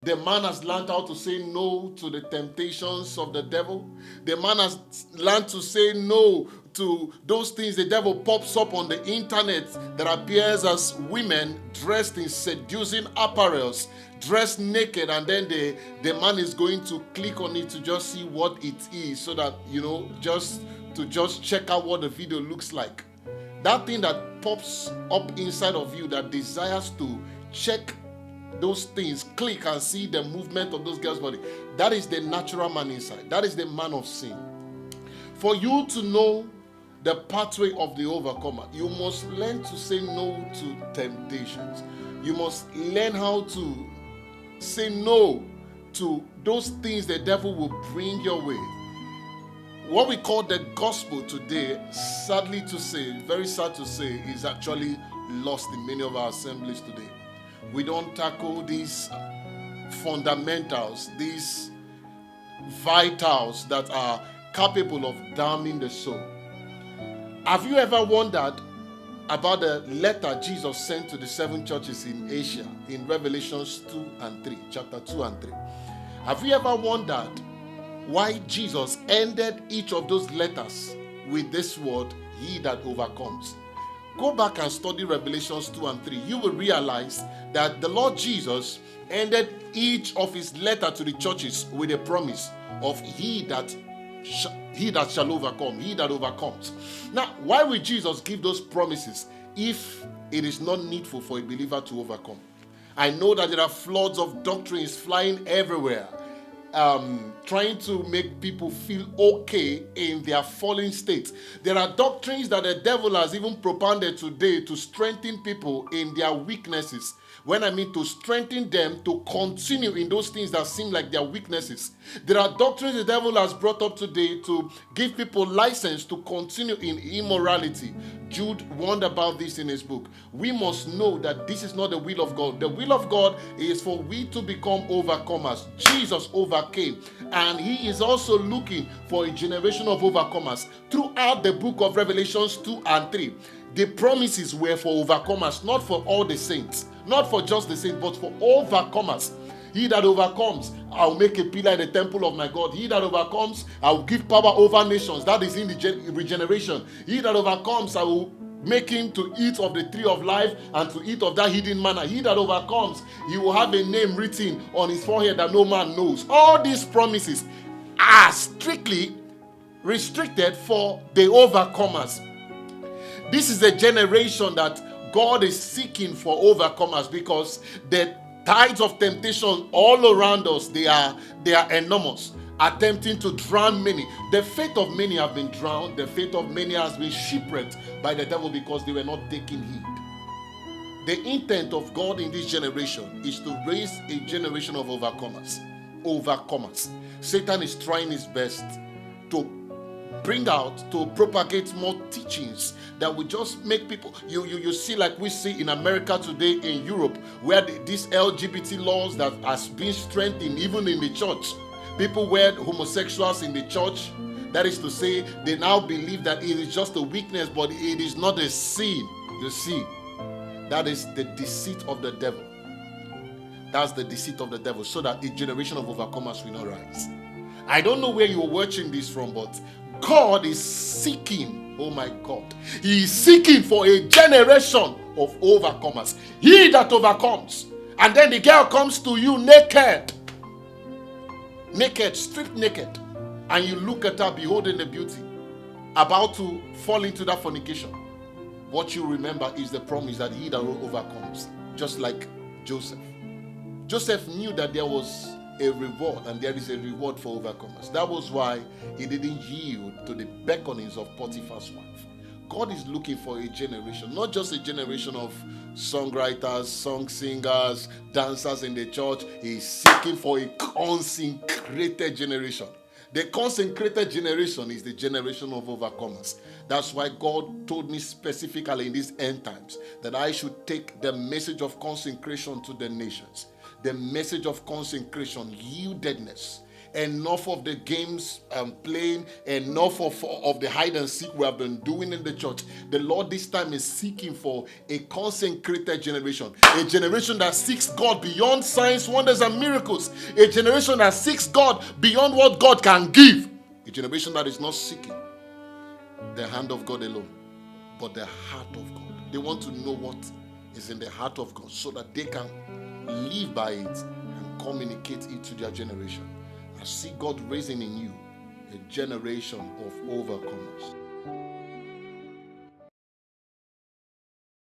The man has learned how to say no to the temptations of the devil. The man has learned to say no to those things the devil pops up on the internet that appears as women dressed in seducing apparels, dressed naked, and then the man is going to click on it to just see what it is, so that, just check out what the video looks like. That thing that pops up inside of you that desires to check those things, click and see the movement of those girls' body, that is the natural man inside. That is the man of sin. For you to know the pathway of the overcomer, you must learn to say no to temptations. You must learn how to say no to those things the devil will bring your way. What we call the gospel today, sadly to say, very sad to say, is actually lost in many of our assemblies today. We don't tackle these fundamentals, these vitals that are capable of damning the soul. Have you ever wondered about the letter Jesus sent to the 7 churches in Asia in Revelations 2 and 3, chapter 2 and 3? Have you ever wondered why Jesus ended each of those letters with this word, he that overcomes? Go back and study Revelations 2 and 3. You will realize that the Lord Jesus ended each of his letter to the churches with a promise of he that shall overcome, he that overcomes. Now, why would Jesus give those promises if it is not needful for a believer to overcome? I know that there are floods of doctrines flying everywhere, trying to make people feel okay in their fallen state. There are doctrines that the devil has even propounded today to strengthen people in their weaknesses. When I mean to strengthen them to continue in those things that seem like their weaknesses. There are doctrines the devil has brought up today to give people license to continue in immorality. Jude warned about this in his book. We must know that this is not the will of God. The will of God is for we to become overcomers. Jesus overcame, and he is also looking for a generation of overcomers. Throughout the book of Revelations 2 and 3, the promises were for overcomers, not for all the saints, not for just the saints, but for overcomers. He that overcomes, I'll make a pillar in the temple of my God. He that overcomes, I will give power over nations. That is in the regeneration. He that overcomes, I will make him to eat of the tree of life and to eat of that hidden manna. He that overcomes, he will have a name written on his forehead that no man knows. All these promises are strictly restricted for the overcomers. This is a generation that God is seeking for overcomers, because the tides of temptation all around us, they are enormous, attempting to drown many. The faith of many have been drowned. The faith of many has been shipwrecked by the devil because they were not taking heed. The intent of God in this generation is to raise a generation of overcomers. Satan is trying his best to bring out, to propagate more teachings that will just make people, you see, like we see in America today, in Europe, where these LGBT laws that has been strengthened even in the church. People wear homosexuals in the church. That is to say, they now believe that it is just a weakness, but it is not a sin. You see, that is the deceit of the devil. That's the deceit of the devil, so that a generation of overcomers will not rise. I don't know where you're watching this from, but God is seeking, oh my God, he is seeking for a generation of overcomers. He that overcomes. And then the girl comes to you naked, stripped naked, and you look at her beholding the beauty, about to fall into that fornication. What you remember is the promise that he that overcomes, just like Joseph. Joseph knew that there was a reward, and there is a reward for overcomers. That was why he didn't yield to the beckonings of Potiphar's wife. God is looking for a generation, not just a generation of songwriters, song singers, dancers in the church. He is seeking for a consecrated generation. The consecrated generation is the generation of overcomers. That's why God told me specifically in these end times that I should take the message of consecration to the nations. The message of consecration, yieldedness, Enough of the games playing. Enough of the hide and seek we have been doing in the church. The Lord this time is seeking for a consecrated generation. A generation that seeks God beyond signs, wonders, and miracles. A generation that seeks God beyond what God can give. A generation that is not seeking the hand of God alone, but the heart of God. They want to know what is in the heart of God so that they can live by it and communicate it to their generation. I see God raising in you a generation of overcomers.